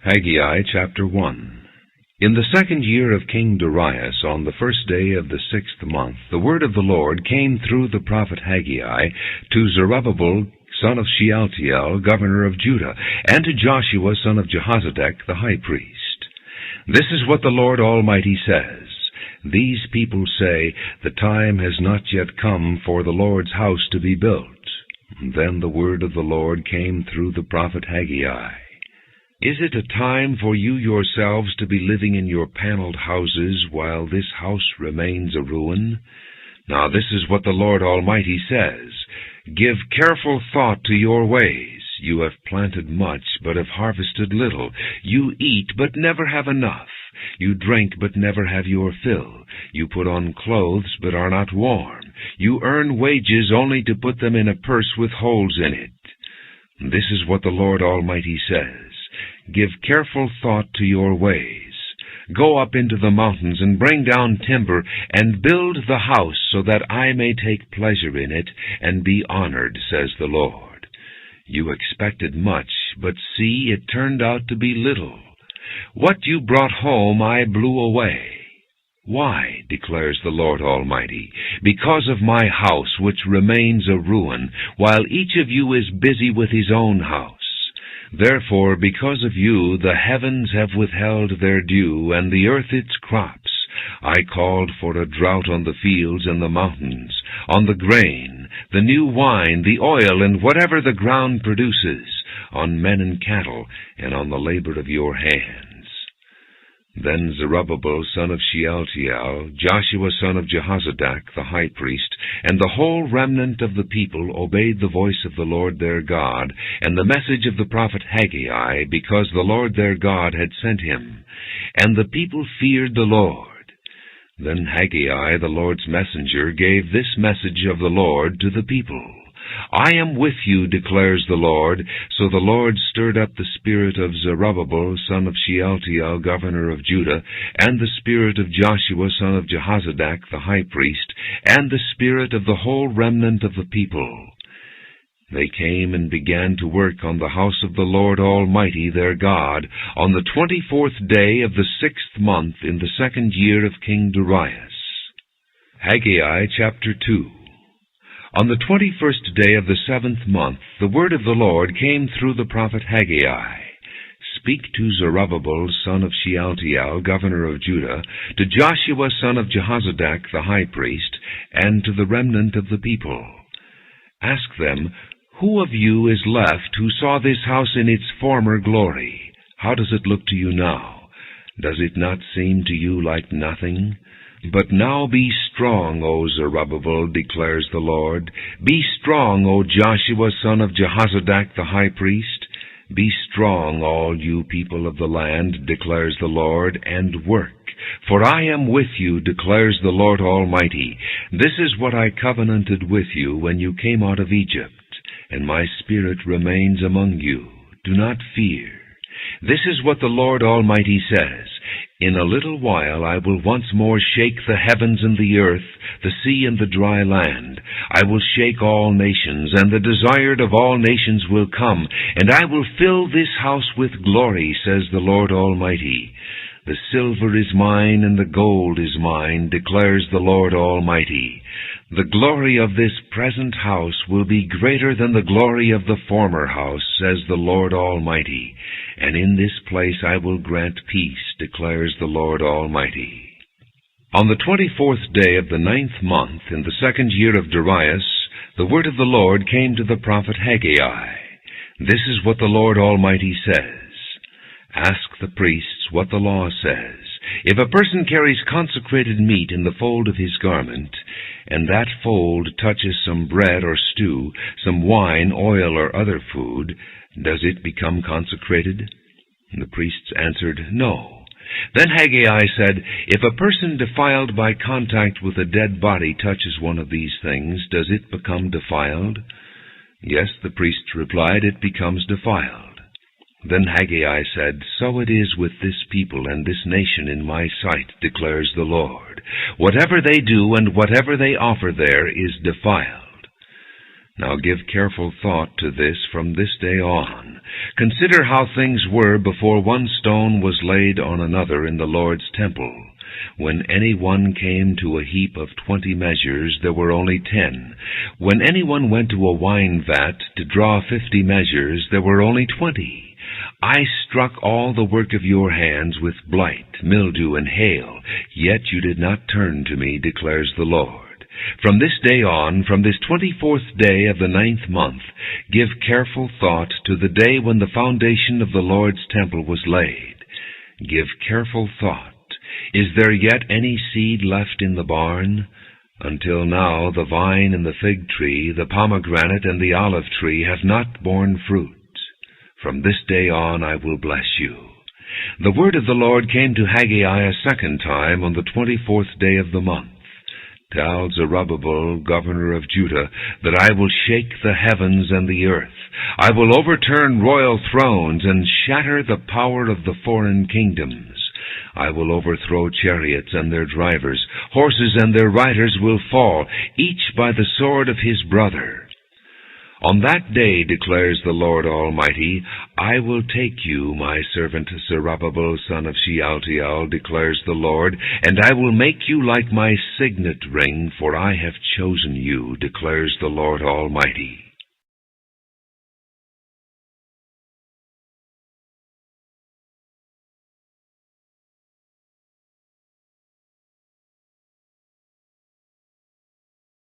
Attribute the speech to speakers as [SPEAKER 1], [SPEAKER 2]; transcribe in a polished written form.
[SPEAKER 1] Haggai chapter 1. In the 2nd year of King Darius, on the 1st day of the 6th month, the word of the Lord came through the prophet Haggai to Zerubbabel, son of Shealtiel, governor of Judah, and to Joshua, son of Jehozadak, the high priest. This is what the Lord Almighty says. These people say, the time has not yet come for the Lord's house to be built. Then the word of the Lord came through the prophet Haggai. Is it a time for you yourselves to be living in your paneled houses while this house remains a ruin? Now this is what the Lord Almighty says. Give careful thought to your ways. You have planted much, but have harvested little. You eat, but never have enough. You drink, but never have your fill. You put on clothes, but are not warm. You earn wages only to put them in a purse with holes in it. This is what the Lord Almighty says. Give careful thought to your ways. Go up into the mountains and bring down timber and build the house so that I may take pleasure in it and be honored, says the Lord. You expected much, but see, it turned out to be little. What you brought home I blew away. Why, declares the Lord Almighty? Because of my house which remains a ruin, while each of you is busy with his own house. Therefore, because of you, the heavens have withheld their dew, and the earth its crops. I called for a drought on the fields and the mountains, on the grain, the new wine, the oil, and whatever the ground produces, on men and cattle, and on the labor of your hands. Then Zerubbabel, son of Shealtiel, Joshua, son of Jehozadak, the high priest, and the whole remnant of the people obeyed the voice of the Lord their God, and the message of the prophet Haggai, because the Lord their God had sent him. And the people feared the Lord. Then Haggai, the Lord's messenger, gave this message of the Lord to the people. I am with you, declares the Lord. So the Lord stirred up the spirit of Zerubbabel, son of Shealtiel, governor of Judah, and the spirit of Joshua, son of Jehozadak, the high priest, and the spirit of the whole remnant of the people. They came and began to work on the house of the Lord Almighty their God, on the 24th day of the 6th month in the 2nd year of King Darius. Haggai chapter 2. On the 21st day of the 7th month, the word of the Lord came through the prophet Haggai. Speak to Zerubbabel, son of Shealtiel, governor of Judah, to Joshua, son of Jehozadak, the high priest, and to the remnant of the people. Ask them, who of you is left who saw this house in its former glory? How does it look to you now? Does it not seem to you like nothing? But now be strong, O Zerubbabel, declares the Lord. Be strong, O Joshua, son of Jehozadak, the high priest. Be strong, all you people of the land, declares the Lord, and work. For I am with you, declares the Lord Almighty. This is what I covenanted with you when you came out of Egypt, and my spirit remains among you. Do not fear. This is what the Lord Almighty says. In a little while I will once more shake the heavens and the earth, the sea and the dry land. I will shake all nations, and the desired of all nations will come, and I will fill this house with glory, says the Lord Almighty. The silver is mine, and the gold is mine, declares the Lord Almighty. The glory of this present house will be greater than the glory of the former house, says the Lord Almighty. And in this place I will grant peace, declares the Lord Almighty. On the 24th day of the 9th month, in the 2nd year of Darius, the word of the Lord came to the prophet Haggai. This is what the Lord Almighty says. Ask the priests what the law says. If a person carries consecrated meat in the fold of his garment, and that fold touches some bread or stew, some wine, oil, or other food, does it become consecrated? And the priests answered, No. Then Haggai said, If a person defiled by contact with a dead body touches one of these things, does it become defiled? Yes, the priests replied, it becomes defiled. Then Haggai said, So it is with this people and this nation in my sight, declares the Lord. Whatever they do and whatever they offer there is defiled. Now give careful thought to this from this day on. Consider how things were before one stone was laid on another in the Lord's temple. When any one came to a heap of 20 measures, there were only 10. When any one went to a wine vat to draw 50 measures, there were only 20. I struck all the work of your hands with blight, mildew, and hail, yet you did not turn to me, declares the Lord. From this day on, from this 24th day of the 9th month, give careful thought to the day when the foundation of the Lord's temple was laid. Give careful thought. Is there yet any seed left in the barn? Until now the vine and the fig tree, the pomegranate and the olive tree have not borne fruit. From this day on I will bless you. The word of the Lord came to Haggai a second time on the 24th day of the month. Tell Zerubbabel, governor of Judah, that I will shake the heavens and the earth. I will overturn royal thrones and shatter the power of the foreign kingdoms. I will overthrow chariots and their drivers. Horses and their riders will fall, each by the sword of his brother. On that day, declares the Lord Almighty, I will take you, my servant Zerubbabel, son of Shealtiel, declares the Lord, and I will make you like my signet ring, for I have chosen you, declares the Lord Almighty.